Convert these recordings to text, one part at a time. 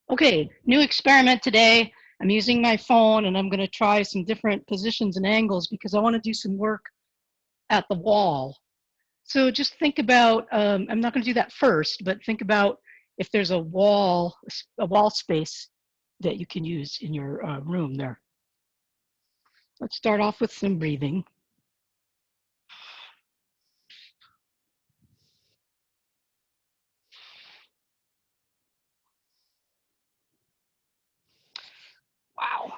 Okay, new experiment today. I'm using my phone and I'm going to try some different positions and angles because I want to do some work at the wall. So just think about, I'm not going to do that first, but think about if there's a wall space that you can use in your room there. Let's start off with some breathing. Wow.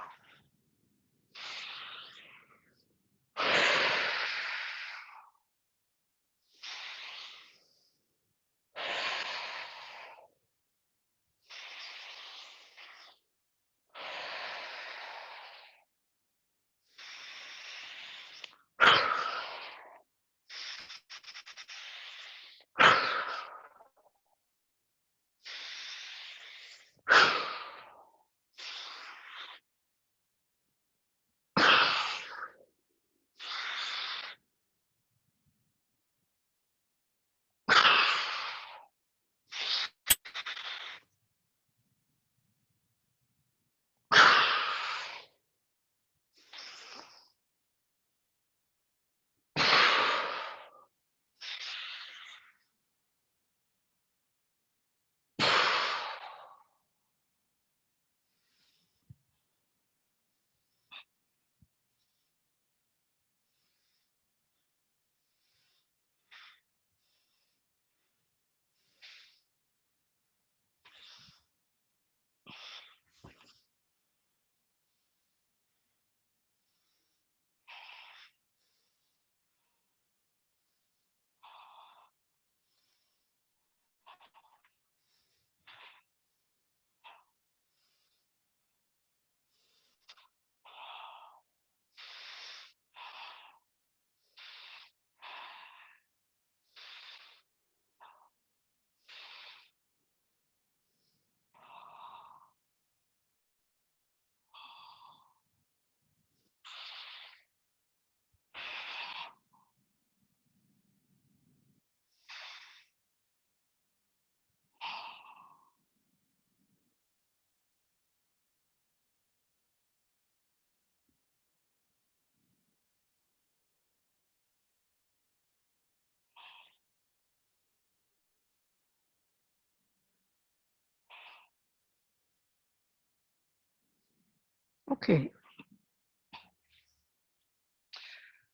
Okay.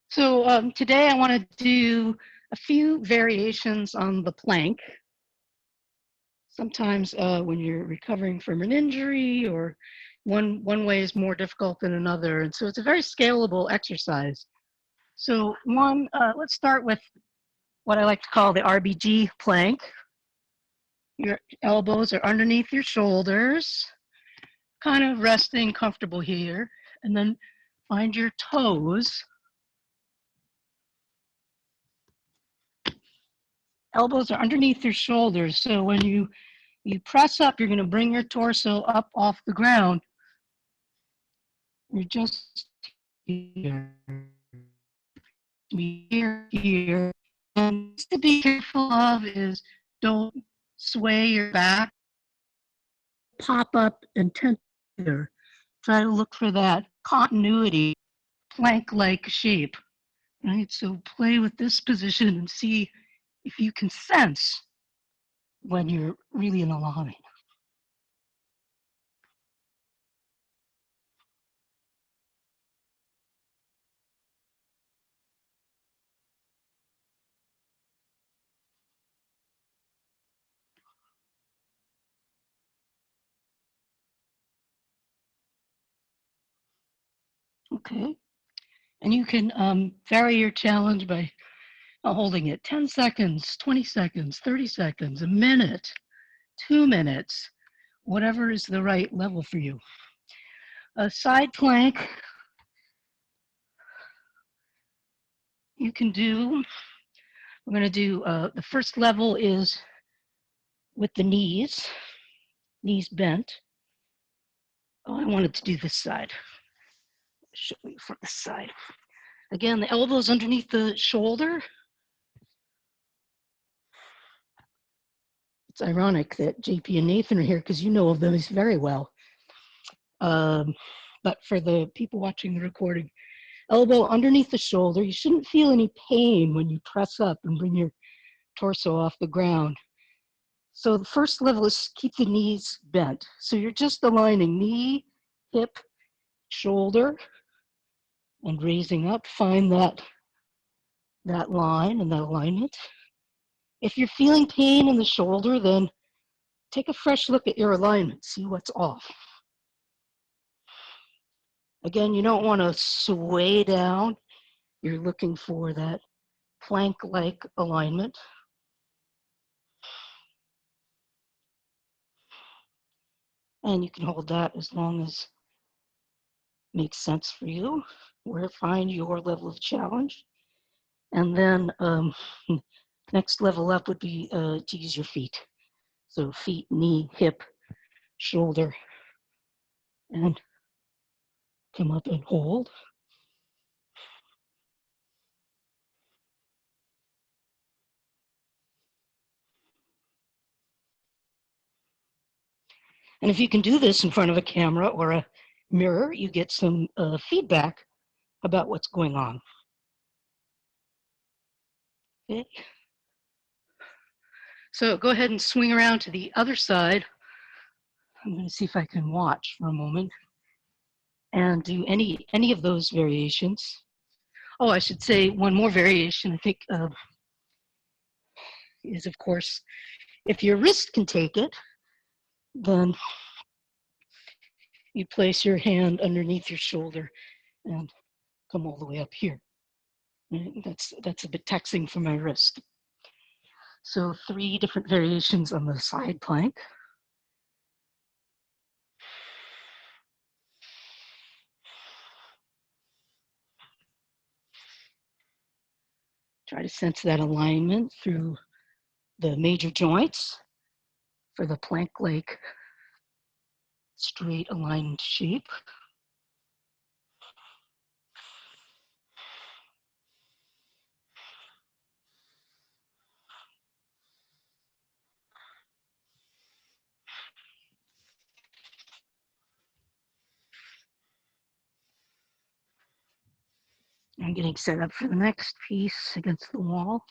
So today I want to do a few variations on the plank. Sometimes when you're recovering from an injury or one way is more difficult than another. And so it's a very scalable exercise. So let's start with what I like to call the Rbg Plank. Your elbows are underneath your shoulders, kind of resting comfortable here. And then find your toes. Elbows are underneath your shoulders. So when you press up, you're going to bring your torso up off the ground. You're just here. Here. And to be careful of is don't sway your back, pop up and tense here. Try to look for that continuity, plank-like shape. Right? So play with this position and see if you can sense when you're really in alignment. Okay. And you can vary your challenge by holding it 10 seconds, 20 seconds, 30 seconds, a minute, 2 minutes, whatever is the right level for you. A side plank, you can do, we're going to do, the first level is with the knees bent. Oh, I wanted to do this side. Show you from this side. Again, the elbows underneath the shoulder. It's ironic that JP and Nathan are here because you know of those very well. But for the people watching the recording, elbow underneath the shoulder. You shouldn't feel any pain when you press up and bring your torso off the ground. So the first level is keep the knees bent. So you're just aligning knee, hip, shoulder, and raising up. Find that line and that alignment. If you're feeling pain in the shoulder, then take a fresh look at your alignment. See what's off. Again, you don't want to sway down. You're looking for that plank-like alignment. And you can hold that as long as it makes sense for you, or find your level of challenge. And then next level up would be to use your feet. So feet, knee, hip, shoulder, and come up and hold. And if you can do this in front of a camera or a mirror, you get some feedback about what's going on. Okay. So go ahead and swing around to the other side. I'm going to see if I can watch for a moment and do any of those variations. Oh, I should say one more variation, I think, is, of course, if your wrist can take it, then you place your hand underneath your shoulder and come all the way up here. That's a bit taxing for my wrist. So 3 different variations on the side plank. Try to sense that alignment through the major joints for the plank-like straight aligned shape. I'm getting set up for the next piece against the wall.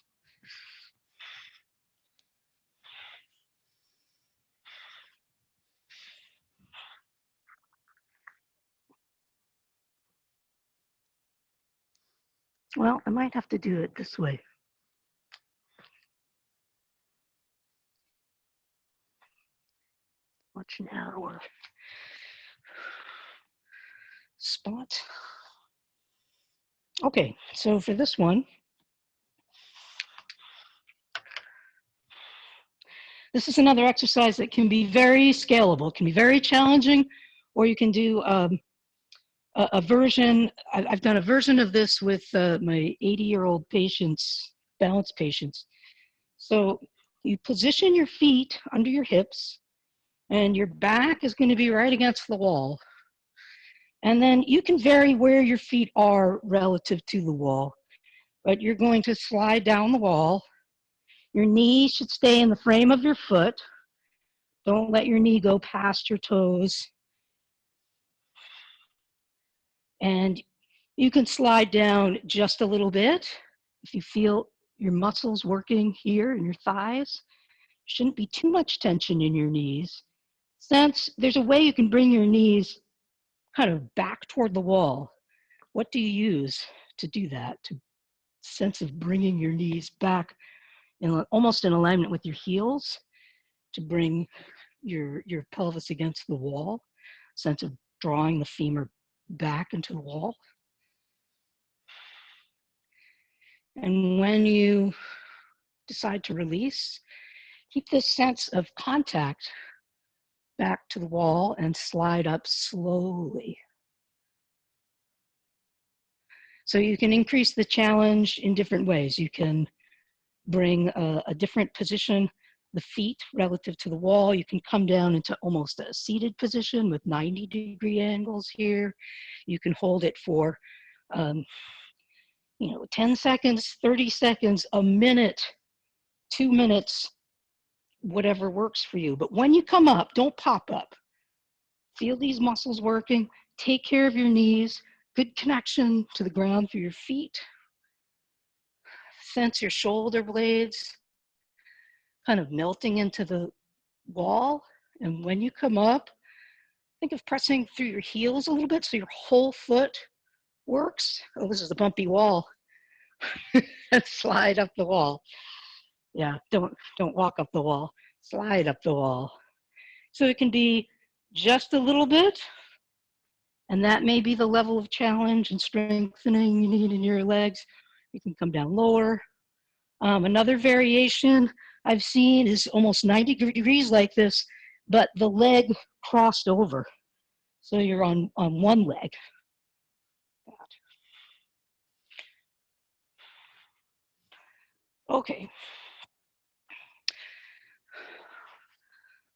Well, I might have to do it this way. Much narrower spot. Okay, so for this one, this is another exercise that can be very scalable. It can be very challenging, or you can do a version. I've done a version of this with my 80-year-old patients, balance patients. So you position your feet under your hips, and your back is going to be right against the wall. And then you can vary where your feet are relative to the wall, but you're going to slide down the wall. Your knee should stay in the frame of your foot. Don't let your knee go past your toes. And you can slide down just a little bit. If you feel your muscles working here in your thighs, shouldn't be too much tension in your knees. Since there's a way you can bring your knees kind of back toward the wall. What do you use to do that? To sense of bringing your knees back almost in alignment with your heels to bring your pelvis against the wall, sense of drawing the femur back into the wall. And when you decide to release, keep this sense of contact back to the wall and slide up slowly. So you can increase the challenge in different ways. You can bring a different position, the feet relative to the wall. You can come down into almost a seated position with 90-degree angles here. You can hold it for 10 seconds, 30 seconds, a minute, 2 minutes, whatever works for you. But when you come up, don't pop up. Feel these muscles working. Take care of your knees. Good connection to the ground through your feet. Sense your shoulder blades kind of melting into the wall. And when you come up, think of pressing through your heels a little bit so your whole foot works. Oh, this is a bumpy wall. Slide up the wall. Yeah, don't walk up the wall. Slide up the wall. So it can be just a little bit, and that may be the level of challenge and strengthening you need in your legs. You can come down lower. Another variation I've seen is almost 90 degrees like this, but the leg crossed over. So you're on one leg. Okay.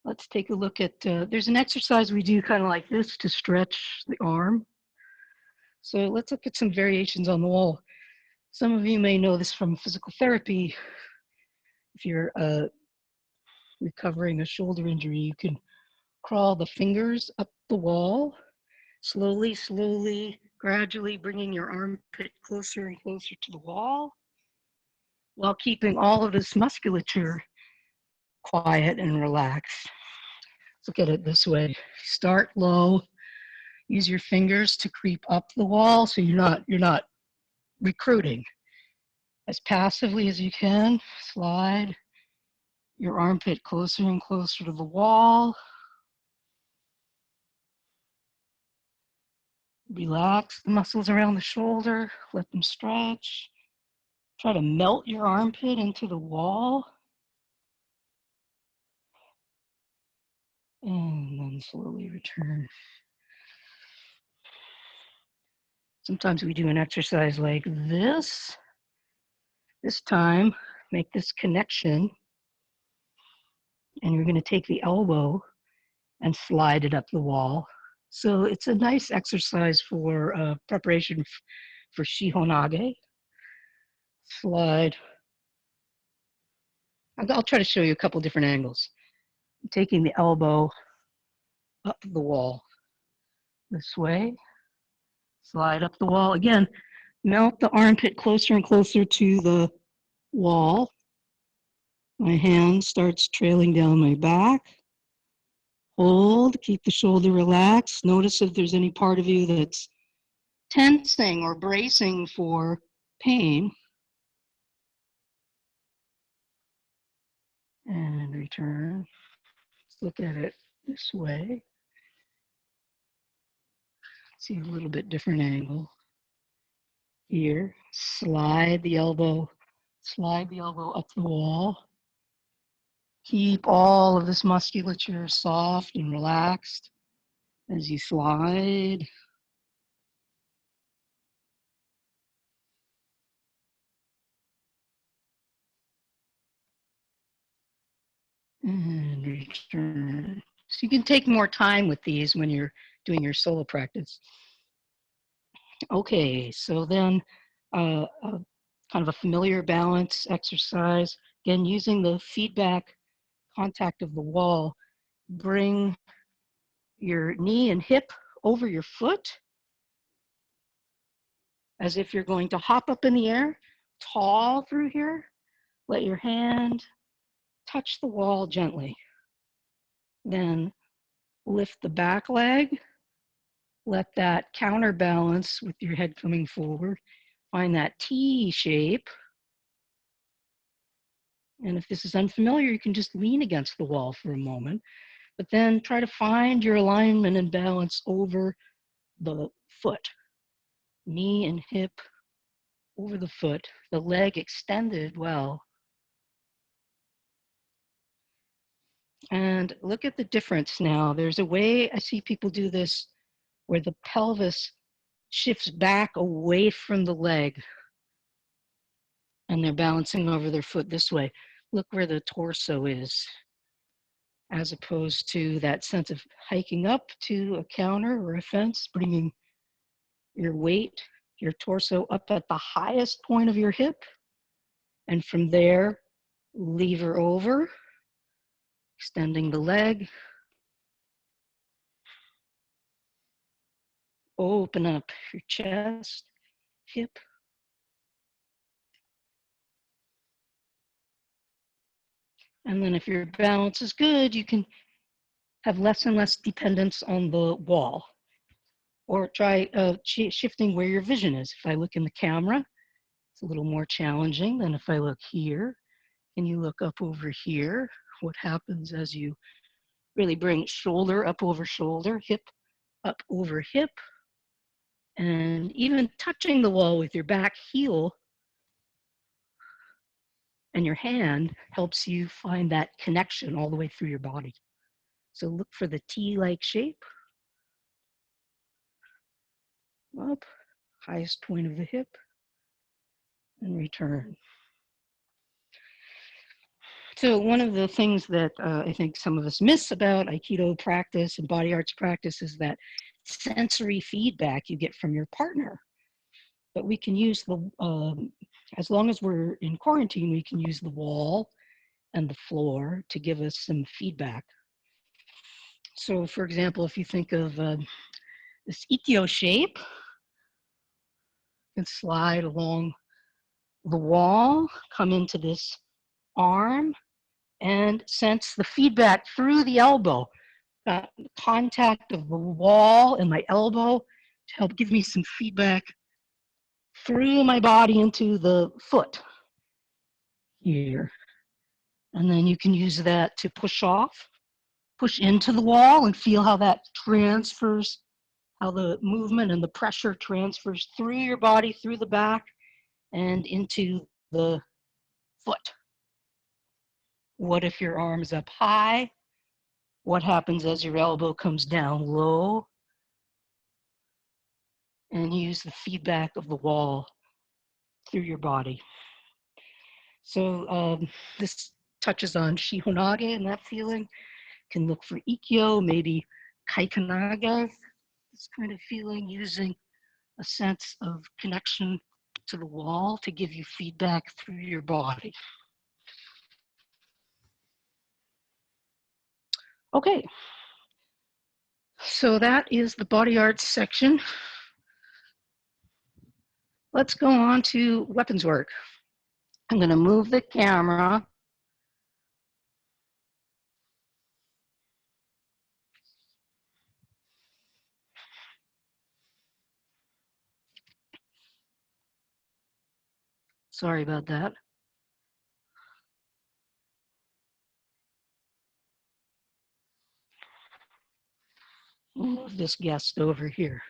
Let's take a look at, there's an exercise we do kind of like this to stretch the arm. So let's look at some variations on the wall. Some of you may know this from physical therapy. If you're recovering a shoulder injury, you can crawl the fingers up the wall, slowly, slowly, gradually bringing your armpit closer and closer to the wall, while keeping all of this musculature quiet and relaxed. Look at it this way. Start low. Use your fingers to creep up the wall so you're not recruiting. As passively as you can, slide your armpit closer and closer to the wall. Relax the muscles around the shoulder, let them stretch. Try to melt your armpit into the wall. And then slowly return. Sometimes we do an exercise like this. This time, make this connection. And you're going to take the elbow and slide it up the wall. So it's a nice exercise for preparation for shihonage. Slide. I'll try to show you a couple different angles. Taking the elbow up the wall this way. Slide up the wall. Again, melt the armpit closer and closer to the wall. My hand starts trailing down my back. Hold, keep the shoulder relaxed. Notice if there's any part of you that's tensing or bracing for pain. And return. Let's look at it this way. See a little bit different angle. Here, slide the elbow up the wall. Keep all of this musculature soft and relaxed as you slide. And return. So you can take more time with these when you're doing your solo practice. Okay, so then kind of a familiar balance exercise. Again, using the feedback contact of the wall, bring your knee and hip over your foot as if you're going to hop up in the air, tall through here. Let your hand touch the wall gently. Then lift the back leg. Let that counterbalance with your head coming forward. Find that T shape. And if this is unfamiliar, you can just lean against the wall for a moment, but then try to find your alignment and balance over the foot. Knee and hip over the foot, the leg extended well. And look at the difference now. There's a way I see people do this where the pelvis shifts back away from the leg and they're balancing over their foot this way. Look where the torso is, as opposed to that sense of hiking up to a counter or a fence, bringing your weight, your torso up at the highest point of your hip, and from there, lever over, Extending the leg. Open up your chest, hip. And then if your balance is good, you can have less and less dependence on the wall. Or try shifting where your vision is. If I look in the camera, it's a little more challenging than if I look here. And you look up over here, what happens as you really bring shoulder up over shoulder, hip up over hip, and even touching the wall with your back heel and your hand helps you find that connection all the way through your body. So look for the T-like shape. Up, highest point of the hip, and return. So one of the things that I think some of us miss about Aikido practice and body arts practice is that sensory feedback you get from your partner. But we can use the, as long as we're in quarantine, we can use the wall and the floor to give us some feedback. So for example, if you think of this ikkyo shape, you can slide along the wall, come into this arm, and sense the feedback through the elbow. The contact of the wall and my elbow to help give me some feedback through my body into the foot here. And then you can use that to push off, push into the wall and feel how that transfers, how the movement and the pressure transfers through your body, through the back, and into the foot. What if your arm's up high? What happens as your elbow comes down low? And use the feedback of the wall through your body. So this touches on shihonage and that feeling. You can look for ikkyo, maybe kaikanage, this kind of feeling, using a sense of connection to the wall to give you feedback through your body. Okay, so that is the body arts section. Let's go on to weapons work. I'm going to move the camera. Sorry about that. Move this guest over here.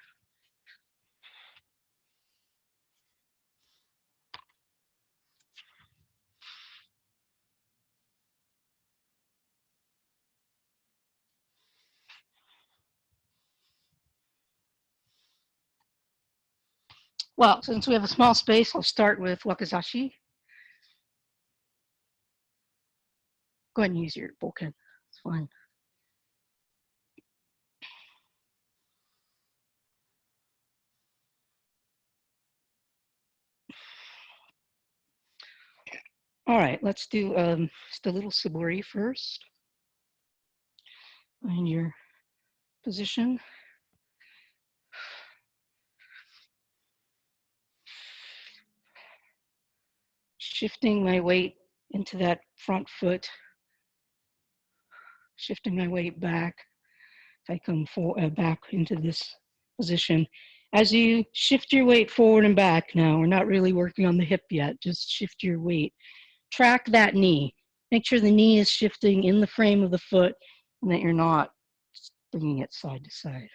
Well, since we have a small space, I'll start with wakizashi. Go ahead and use your bokken. It's fine. All right, let's do just a little suburi first. Find your position. Shifting my weight into that front foot. Shifting my weight back. If I come back into this position. As you shift your weight forward and back now, we're not really working on the hip yet, just shift your weight. Track that knee. Make sure the knee is shifting in the frame of the foot and that you're not bringing it side to side.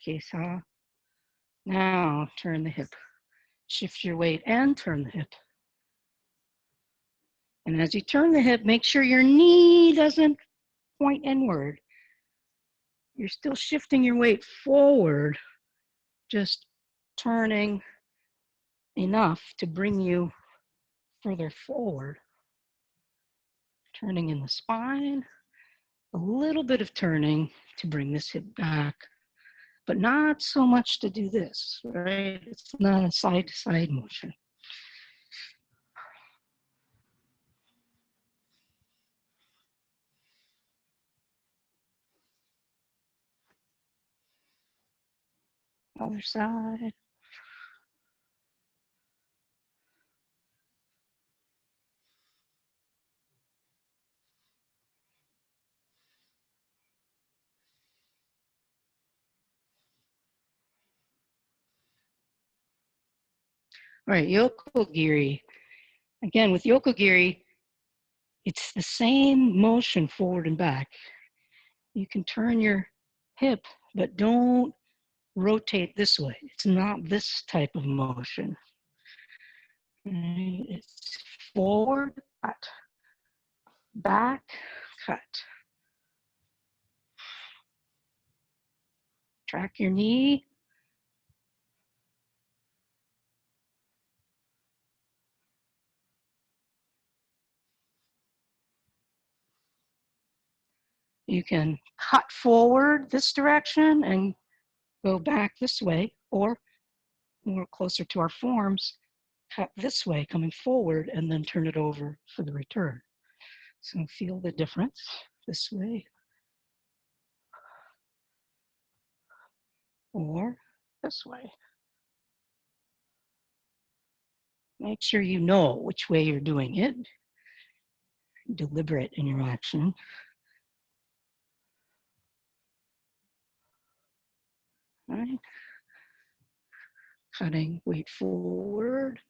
Okay, so now turn the hip. Shift your weight and turn the hip. And as you turn the hip, make sure your knee doesn't point inward. you're still shifting your weight forward, just turning enough to bring you further forward. Turning in the spine, a little bit of turning to bring this hip back, but not so much to do this, right? It's not a side-to-side motion. Other side. All right, yokogiri. Again, with yokogiri, it's the same motion forward and back. You can turn your hip, but don't rotate this way. It's not this type of motion. Right? It's forward, cut, back, cut. Track your knee. You can cut forward this direction and go back this way, or more closer to our forms, cut this way, coming forward, and then turn it over for the return. So feel the difference this way, or this way. Make sure you know which way you're doing it. Deliberate in your action. All right. Cutting, weight forward,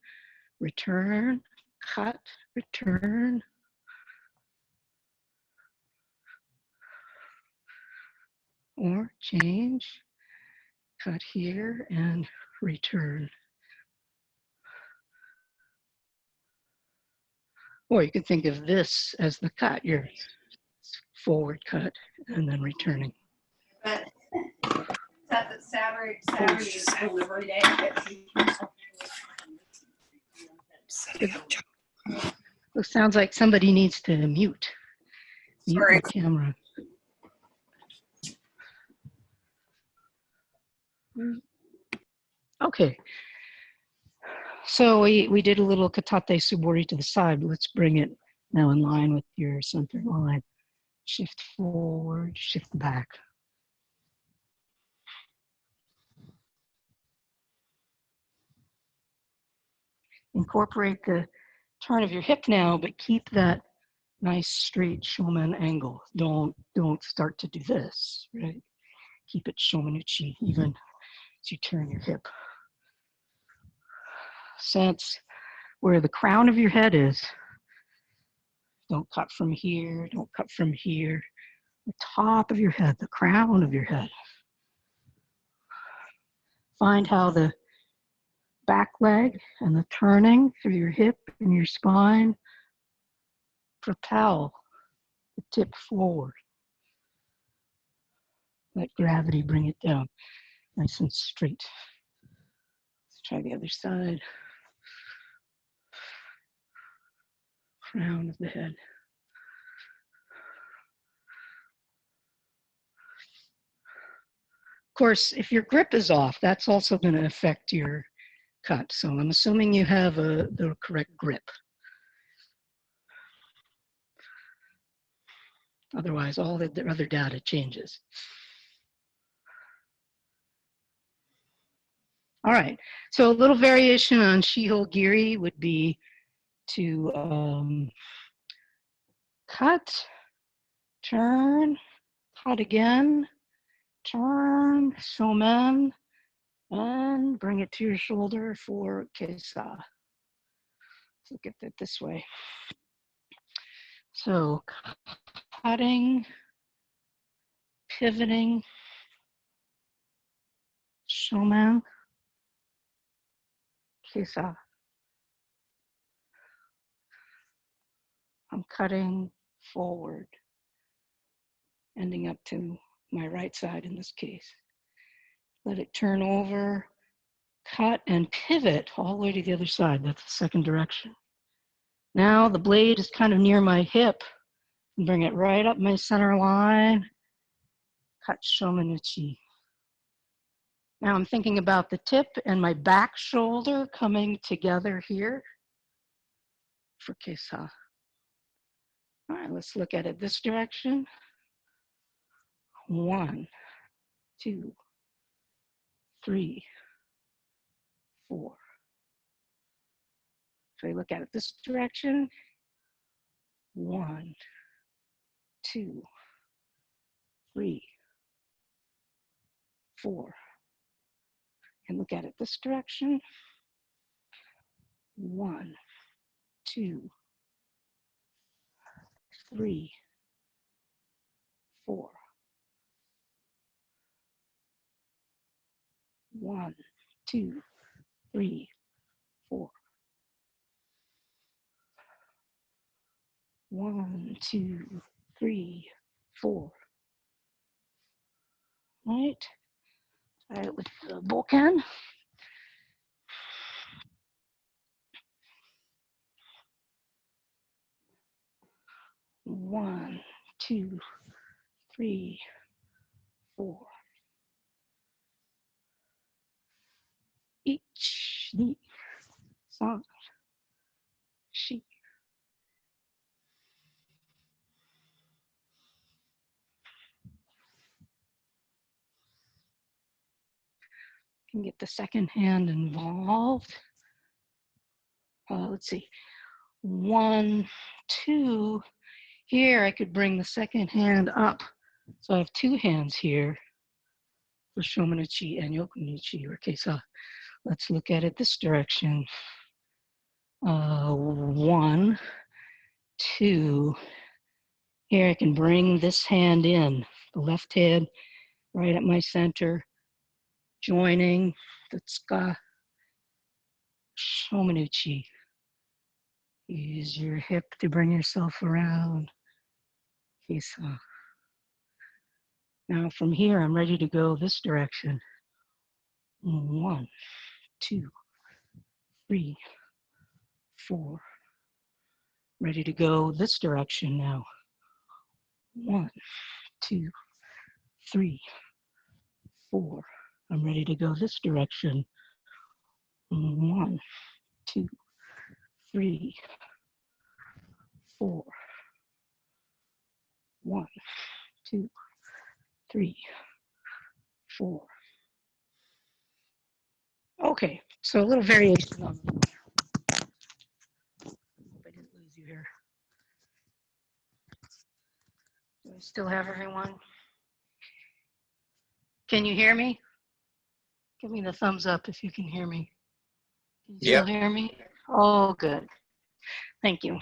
return, cut, return. Or change, cut here and return. Or you can think of this as the cut, your forward cut and then returning. But that Saturday is delivery day. It sounds like somebody needs to mute the camera. Okay. So we did a little katate suburi to the side. Let's bring it now in line with your center line. Shift forward, shift back. Incorporate the turn of your hip now, but keep that nice straight shomen angle. Don't start to do this, right? Keep it shomen ichi even as you turn your hip. Sense where the crown of your head is. Don't cut from here, don't cut from here. The top of your head, the crown of your head. Find how the back leg and the turning through your hip and your spine propel the tip forward. Let gravity bring it down, nice and straight. Let's try the other side. Crown of the head. Of course, if your grip is off, that's also going to affect your cut. So I'm assuming you have the correct grip. Otherwise, all the other data changes. All right, so a little variation on shihogiri would be to cut, turn, cut again, turn, shomen, and bring it to your shoulder for kesa. Let's look at it this way. So cutting, pivoting, shomen, kesa. I'm cutting forward, ending up to my right side in this case. Let it turn over, cut, and pivot all the way to the other side. That's the second direction. Now the blade is kind of near my hip. Bring it right up my center line. Cut shomanuchi. Now I'm thinking about the tip and my back shoulder coming together here for kesa. All right, let's look at it this direction. 1, 2, 3, 4. So we look at it this direction. 1, 2, 3, 4. And look at it this direction. 1, 2, 3, 4. 1, 2, 3, 4. 1, 2, 3, 4. Right. Try it with the bokken. One, 2, 3, 4. Ichi, san, shi. Can get the second hand involved. Let's see. 1, 2. Here I could bring the second hand up. So I have 2 hands here for shomanuchi and yokunuchi or kesa. Let's look at it this direction. 1, 2. Here I can bring this hand in, the left hand right at my center, joining the tsuka shomanuchi. Use your hip to bring yourself around. Kesa. Now from here, I'm ready to go this direction. 1, 2, 3, 4. Ready to go this direction now. 1, 2, 3, 4. I'm ready to go this direction. 1, 2, 3, 4. 1, 2, 3, 4. Okay, so a little variation on the Hope I didn't lose you here. Do I still have everyone? Can you hear me? Give me the thumbs up if you can hear me. Can you still hear me? Oh, good. Thank you.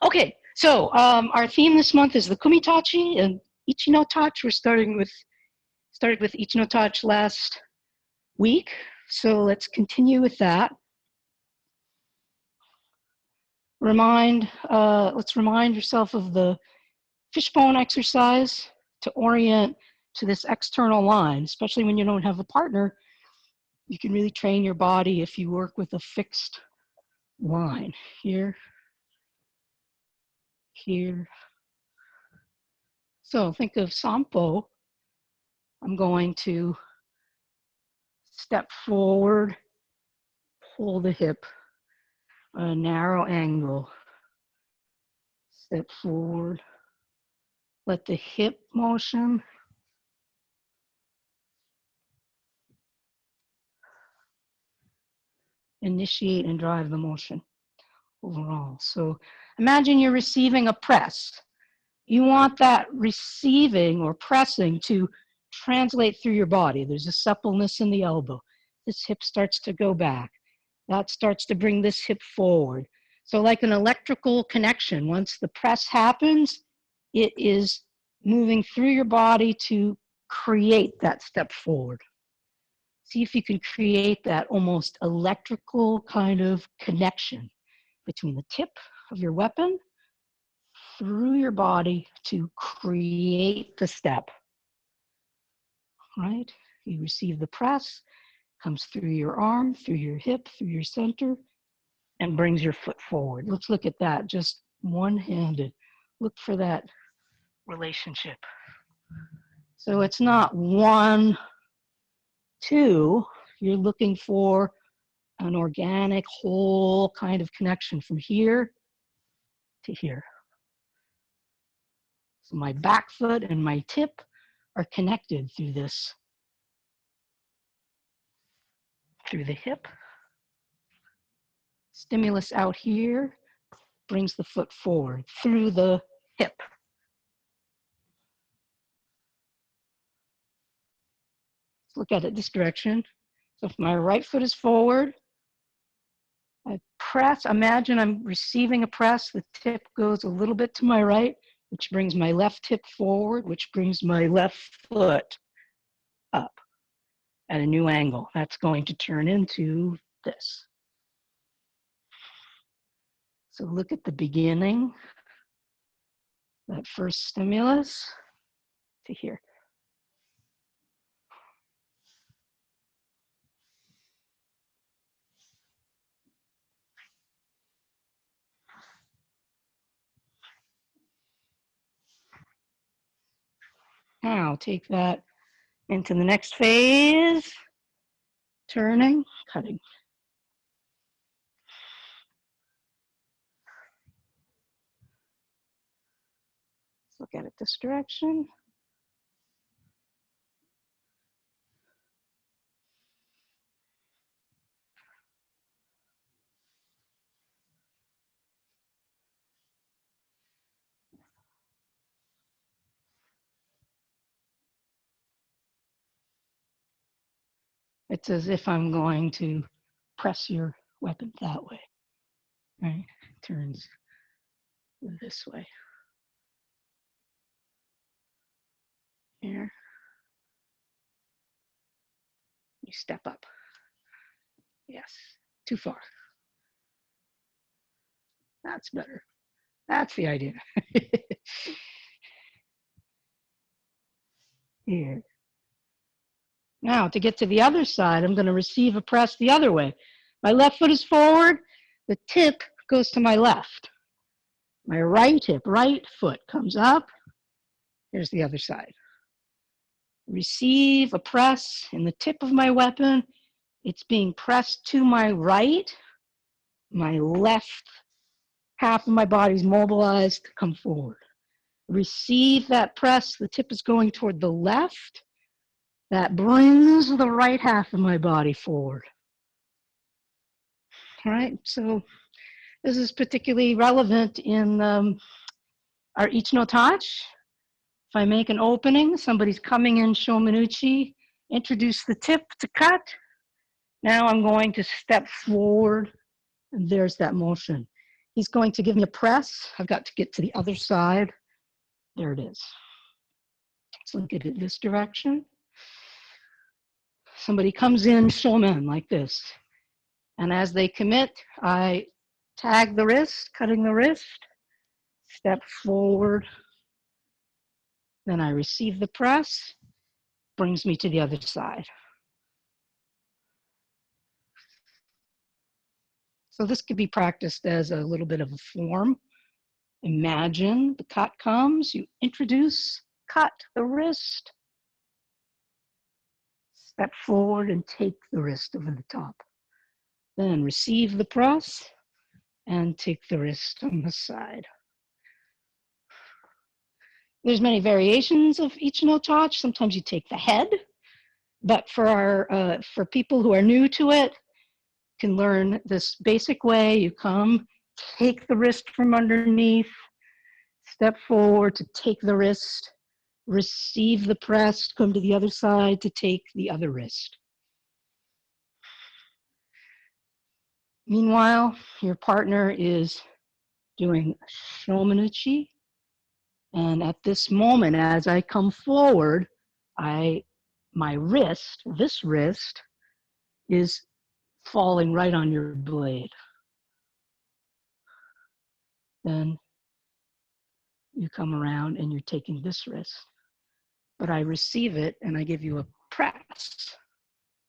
Okay, so our theme this month is the kumitachi and ichi no tachi. We're started with ichi no tachi last week, so let's continue with that. Let's remind yourself of the fishbone exercise to orient to this external line, especially when you don't have a partner. You can really train your body if you work with a fixed line. Here, here. So think of sampo. I'm going to step forward, pull the hip, a narrow angle. Step forward, let the hip motion initiate and drive the motion overall. So imagine you're receiving a press. You want that receiving or pressing to translate through your body. There's a suppleness in the elbow. This hip starts to go back. That starts to bring this hip forward. So like an electrical connection, once the press happens, it is moving through your body to create that step forward. See if you can create that almost electrical kind of connection between the tip of your weapon through your body to create the step. right? You receive the press, comes through your arm, through your hip, through your center, and brings your foot forward. Let's look at that, just one-handed. Look for that relationship. So it's not 1, 2. You're looking for an organic whole kind of connection from here to here. So my back foot and my tip are connected through this, through the hip. Stimulus out here brings the foot forward through the hip. Let's look at it this direction. So if my right foot is forward, I press, imagine I'm receiving a press, the tip goes a little bit to my right, which brings my left hip forward, which brings my left foot up at a new angle. That's going to turn into this. So look at the beginning, that first stimulus to here. Now take that into the next phase, turning, cutting. Let's look at it this direction. It's as if I'm going to press your weapon that way, right? Turns this way. Here. You step up. Yes, too far. That's better. That's the idea. Here. Now to get to the other side, I'm going to receive a press the other way. My left foot is forward. The tip goes to my left. My right hip, right foot comes up. Here's the other side. Receive a press in the tip of my weapon. It's being pressed to my right. My left half of my body is mobilized to come forward. Receive that press. The tip is going toward the left. That brings the right half of my body forward. All right, so this is particularly relevant in our ichi no tachi. If I make an opening, somebody's coming in shomenuchi, introduce the tip to cut. Now I'm going to step forward, and there's that motion. He's going to give me a press. I've got to get to the other side. There it is. Let's look at it this direction. Somebody comes in shomen like this. And as they commit, I tag the wrist, cutting the wrist, step forward. Then I receive the press, brings me to the other side. So this could be practiced as a little bit of a form. Imagine the cut comes, you introduce, cut the wrist, step forward and take the wrist over the top. Then receive the press and take the wrist on the side. There's many variations of ichi no tachi. Sometimes you take the head, but for people who are new to it, can learn this basic way. You come, take the wrist from underneath, step forward to take the wrist, receive the press, come to the other side to take the other wrist. Meanwhile, your partner is doing shomenuchi, and at this moment, as I come forward, my wrist, this wrist, is falling right on your blade. Then you come around and you're taking this wrist. But I receive it and I give you a press.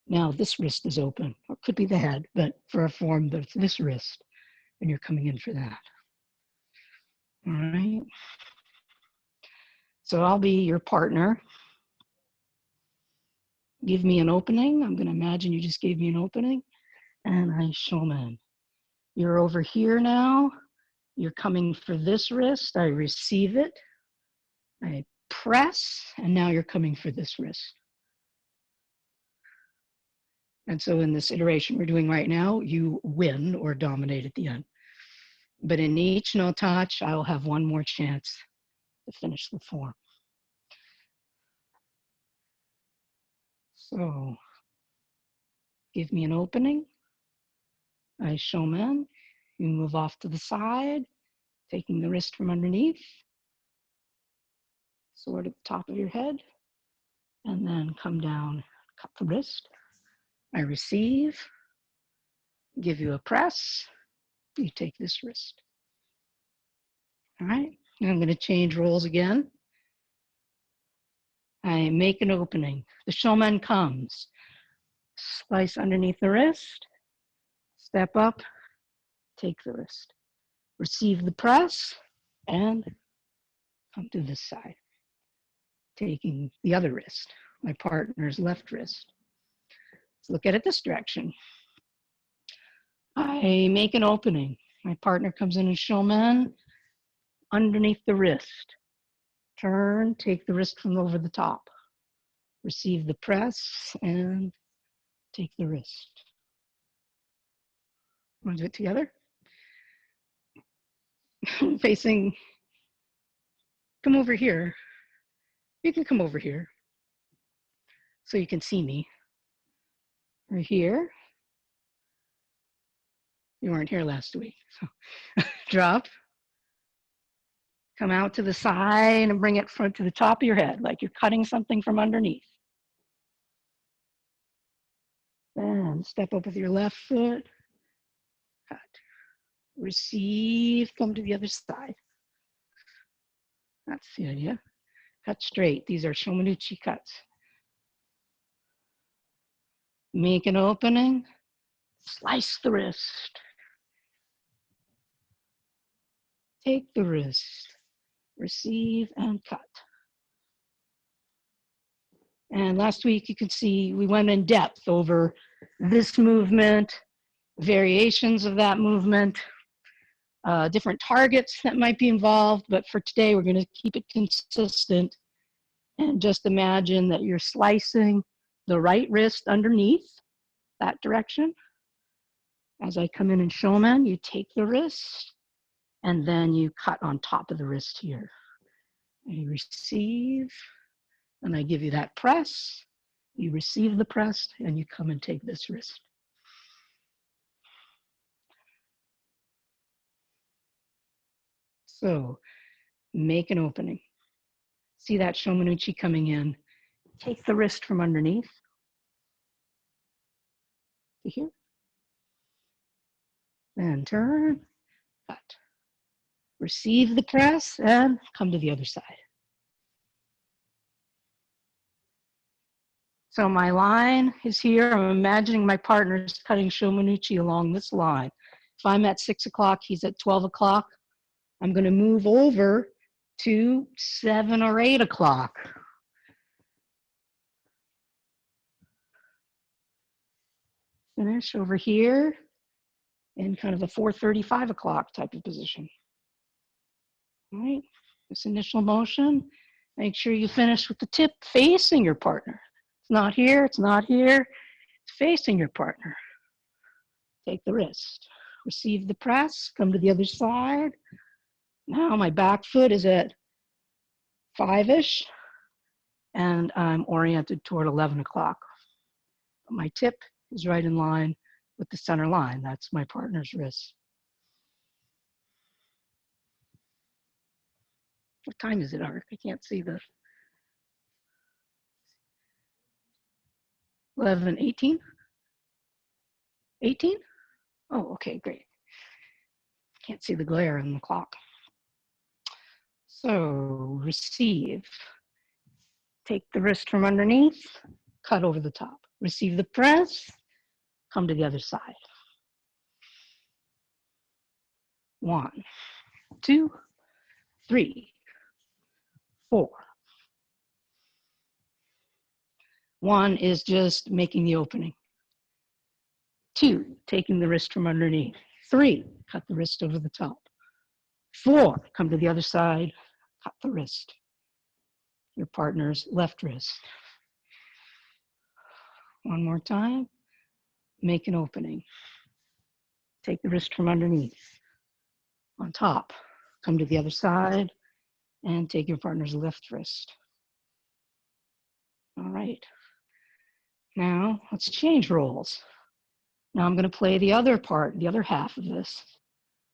Now this wrist is open, or it could be the head, but for a form that's this wrist, and you're coming in for that. All right. So I'll be your partner. Give me an opening. I'm going to imagine you just gave me an opening, and I shomen. You're over here now. You're coming for this wrist. I receive it. I press, and now you're coming for this wrist. And so in this iteration we're doing right now, you win or dominate at the end. But in each no touch, I will have one more chance to finish the form. So give me an opening. I shomen. You move off to the side, taking the wrist from underneath, sword at the top of your head, and then come down, cut the wrist. I receive, give you a press, you take this wrist. All right, and I'm going to change roles again. I make an opening. The shomen comes, slice underneath the wrist, step up, take the wrist. Receive the press, and come to this side, taking the other wrist, my partner's left wrist. Let's look at it this direction. I make an opening. My partner comes in and shomen underneath the wrist. Turn, take the wrist from over the top. Receive the press and take the wrist. Want to do it together? Facing, come over here. You can come over here so you can see me. We're here. You weren't here last week. So drop. Come out to the side and bring it front to the top of your head, like you're cutting something from underneath. Then step up with your left foot. Cut. Receive, come to the other side. That's the idea. Cut straight. These are shomenuchi cuts. Make an opening. Slice the wrist. Take the wrist. Receive and cut. And last week you could see we went in depth over this movement, variations of that movement, different targets that might be involved, but for today we're going to keep it consistent and just imagine that you're slicing the right wrist underneath that direction. As I come in and shomen, you take the wrist and then you cut on top of the wrist here. And you receive, and I give you that press. You receive the press and you come and take this wrist. So make an opening. See that shomenuchi coming in. Take the wrist from underneath to here. Then turn, cut. Receive the press and come to the other side. So my line is here. I'm imagining my partner's cutting shomenuchi along this line. If I'm at 6 o'clock, he's at 12 o'clock. I'm going to move over to 7 or 8 o'clock. Finish over here in kind of a 4:30, 5 o'clock type of position. All right, this initial motion, make sure you finish with the tip facing your partner. It's not here, it's not here, it's facing your partner. Take the wrist, receive the press, come to the other side. Now my back foot is at 5-ish, and I'm oriented toward 11 o'clock. My tip is right in line with the center line. That's my partner's wrist. What time is it, Art? I can't see the 11, 18? 18? Oh, okay, great. Can't see the glare on the clock. So receive. Take the wrist from underneath, cut over the top. Receive the press, come to the other side. 1, 2, 3, 4. 1 is just making the opening. 2, taking the wrist from underneath. 3, cut the wrist over the top. 4, come to the other side, cut the wrist. Your partner's left wrist. 1 more time, make an opening. Take the wrist from underneath. On top, come to the other side and take your partner's left wrist. All right. Now let's change roles. Now I'm going to play the other part, the other half of this.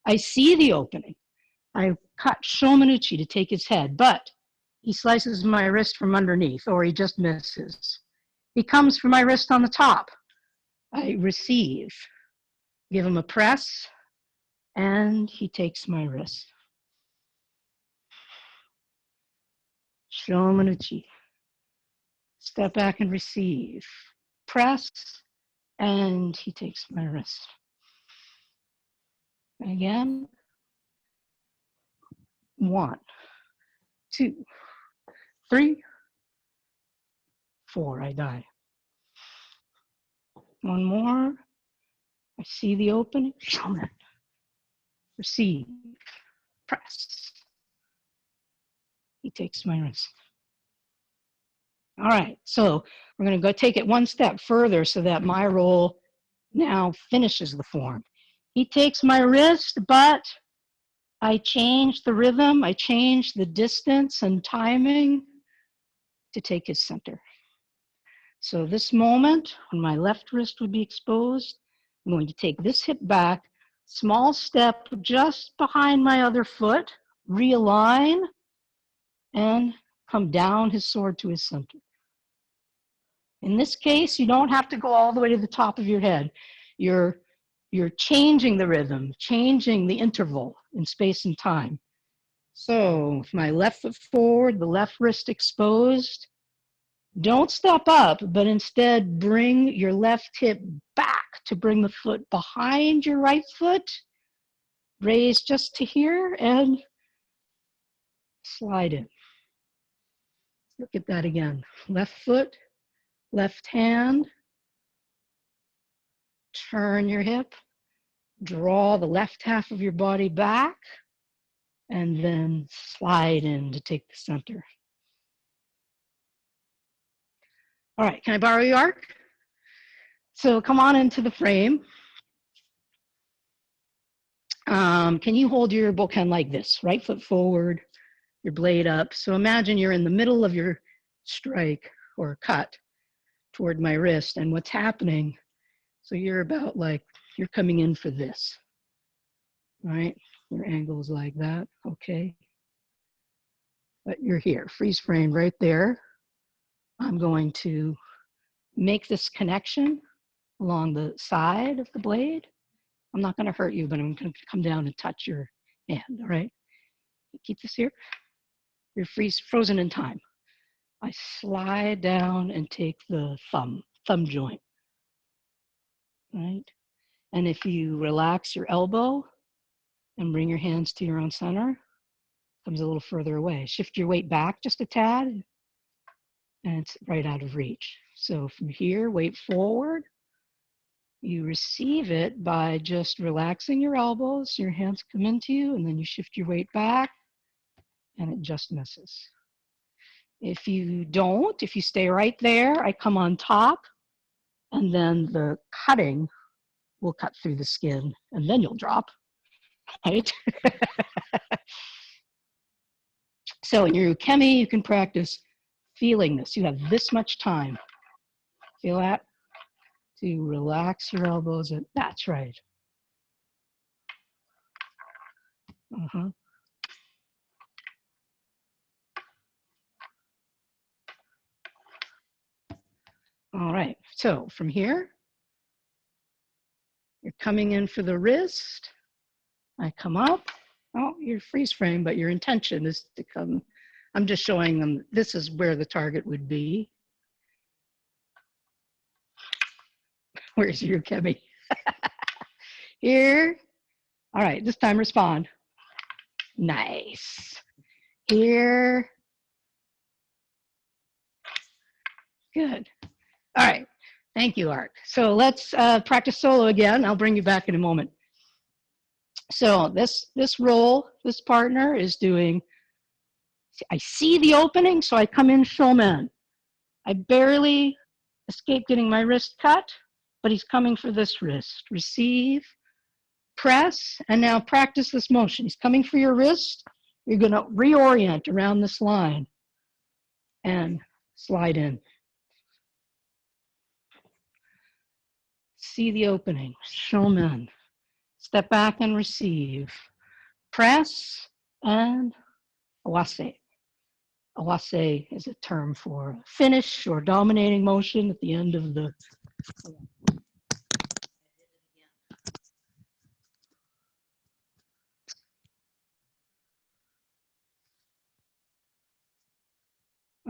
I see the opening. I cut Shomanuchi to take his head, but he slices my wrist from underneath, or he just misses. He comes for my wrist on the top. I receive, give him a press, and he takes my wrist. Shomanuchi. Step back and receive. Press, and he takes my wrist. Again. 1, 2, 3, 4, I die. 1 more. I see the opening. Shoman. Receive. Press. He takes my wrist. All right, so we're going to go take it 1 step further so that my role now finishes the form. He takes my wrist, but I change the rhythm, I change the distance and timing to take his center. So this moment, when my left wrist would be exposed, I'm going to take this hip back, small step just behind my other foot, realign, and come down his sword to his center. In this case, you don't have to go all the way to the top of your head. You're changing the rhythm, changing the interval in space and time. So with my left foot forward, the left wrist exposed, don't step up, but instead bring your left hip back to bring the foot behind your right foot. Raise just to here and slide in. Look at that again. Left foot, left hand. Turn your hip. Draw the left half of your body back. And then slide in to take the center. All right, can I borrow your arc? So come on into the frame. Can you hold your bokken like this? Right foot forward, your blade up. So imagine you're in the middle of your strike or cut toward my wrist, and what's happening, so you're about like, you're coming in for this, right? Your angle's like that, okay? But you're here, freeze frame right there. I'm going to make this connection along the side of the blade. I'm not going to hurt you, but I'm going to come down and touch your hand, all right? Keep this here. You're frozen in time. I slide down and take the thumb joint, right? And if you relax your elbow and bring your hands to your own center, comes a little further away. Shift your weight back just a tad, and it's right out of reach. So from here, weight forward. You receive it by just relaxing your elbows, your hands come into you, and then you shift your weight back, and it just misses. If you don't, if you stay right there, I come on top, and then the cutting will cut through the skin, and then you'll drop, right? So in your ukemi, you can practice feeling this. You have this much time. Feel that? To relax your elbows. That's right. All right, so from here, you're coming in for the wrist. I come up. Oh, you're freeze frame, but your intention is to come. I'm just showing them this is where the target would be. Where's your ukemi? Here. All right, this time respond. Nice. Here. Good. All right. Thank you, Art. So let's practice solo again. I'll bring you back in a moment. So this role, this partner is doing, I see the opening, so I come in shomen. I barely escape getting my wrist cut, but he's coming for this wrist. Receive, press, and now practice this motion. He's coming for your wrist. You're going to reorient around this line and slide in. See the opening, shomen. Step back and receive. Press and awase. Awase is a term for finish or dominating motion at the end of the.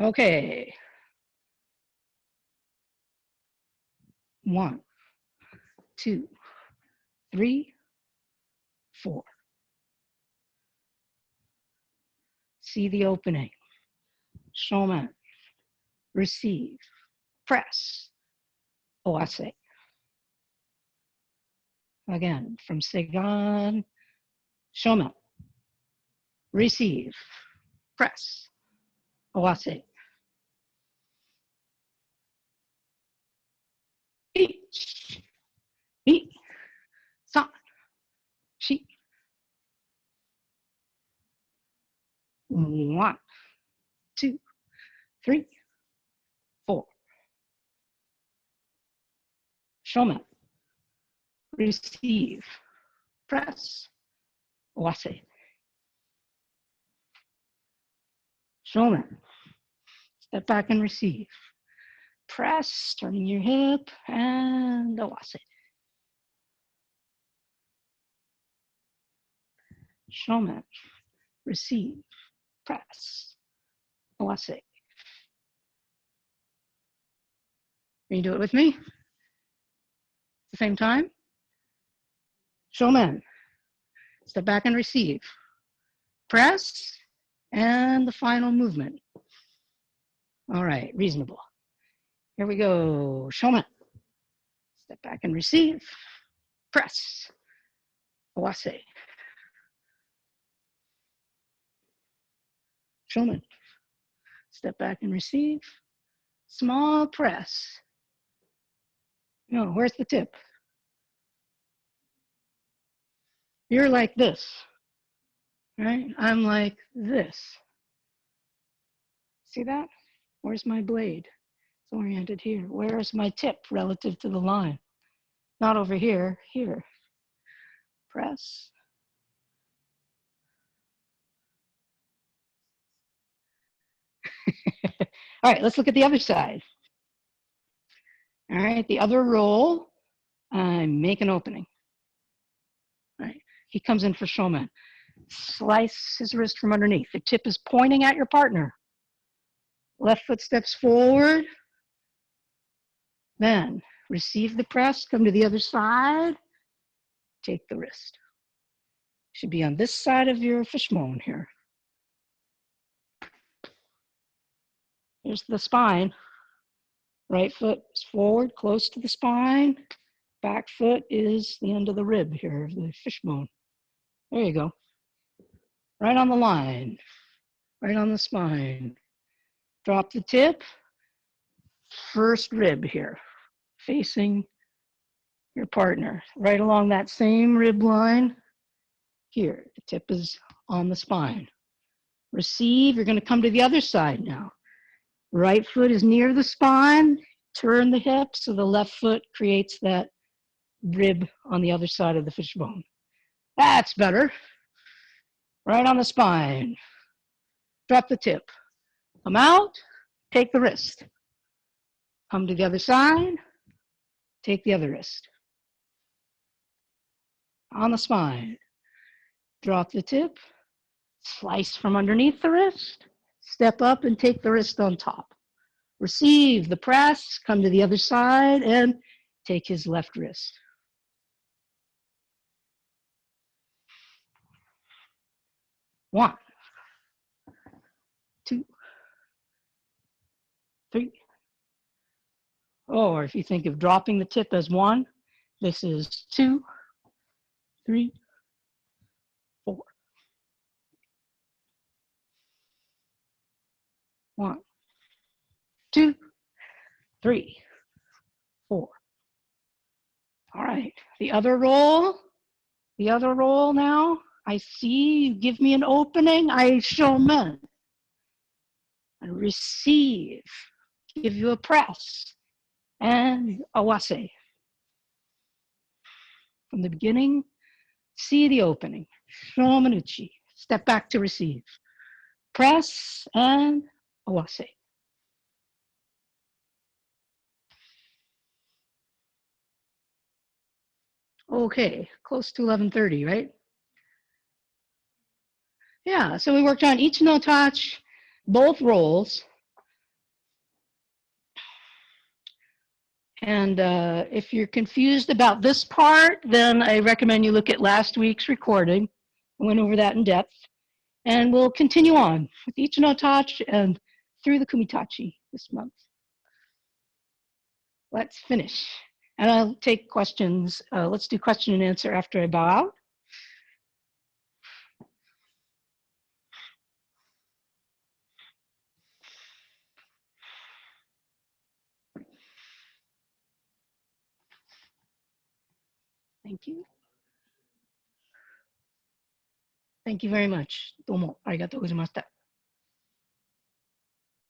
Okay. 1, 2, 3, 4. See the opening. Shomen. Receive. Press. Awase. Again, from Seigan. Shomen. Receive. Press. Awase. Ich. Ni. San. Shi. 1, 2, 3, 4. Shomen. Receive. Press. Awase. Shomen. Step back and receive. Press, turning your hip, and awase. Shomen. Receive. Press. Awase. Can you do it with me? At the same time? Shomen. Step back and receive. Press, and the final movement. All right, reasonable. Here we go. Shomen. Step back and receive. Press. Awase. Shomen. Step back and receive. Small press. No, where's the tip? You're like this, right? I'm like this. See that? Where's my blade? It's oriented here. Where's my tip relative to the line? Not over here, here. Press. All right, let's look at the other side. All right, the other roll, make an opening. All right, he comes in for shomen. Slice his wrist from underneath. The tip is pointing at your partner. Left foot steps forward. Then receive the press, come to the other side, take the wrist. Should be on this side of your fishbone here. Here's the spine. Right foot is forward, close to the spine. Back foot is the end of the rib here, the fishbone. There you go. Right on the line, right on the spine. Drop the tip, first rib here, facing your partner. Right along that same rib line here. The tip is on the spine. Receive, you're gonna come to the other side now. Right foot is near the spine, turn the hip so the left foot creates that rib on the other side of the fishbone. That's better. Right on the spine. Drop the tip. Come out, take the wrist. Come to the other side, take the other wrist. On the spine. Drop the tip, slice from underneath the wrist, step up and take the wrist on top. Receive the press, come to the other side, and take his left wrist. 1, 2, 3. Or if you think of dropping the tip as 1, this is 2, 3, 4. 1, 2, 3, 4. All right, the other roll now. I see you give me an opening, I shomen. And receive, give you a press, and awase. From the beginning, see the opening, shomen uchi, step back to receive. Press and awase. Okay, close to 11:30, right? Yeah, so we worked on ichi no tachi, both rolls. And if you're confused about this part, then I recommend you look at last week's recording. I went over that in depth. And we'll continue on with ichi no tachi and through the kumitachi this month. Let's finish. And I'll take questions. Let's do question and answer after I bow out. Thank you. Thank you very much. どうもありがとうございました。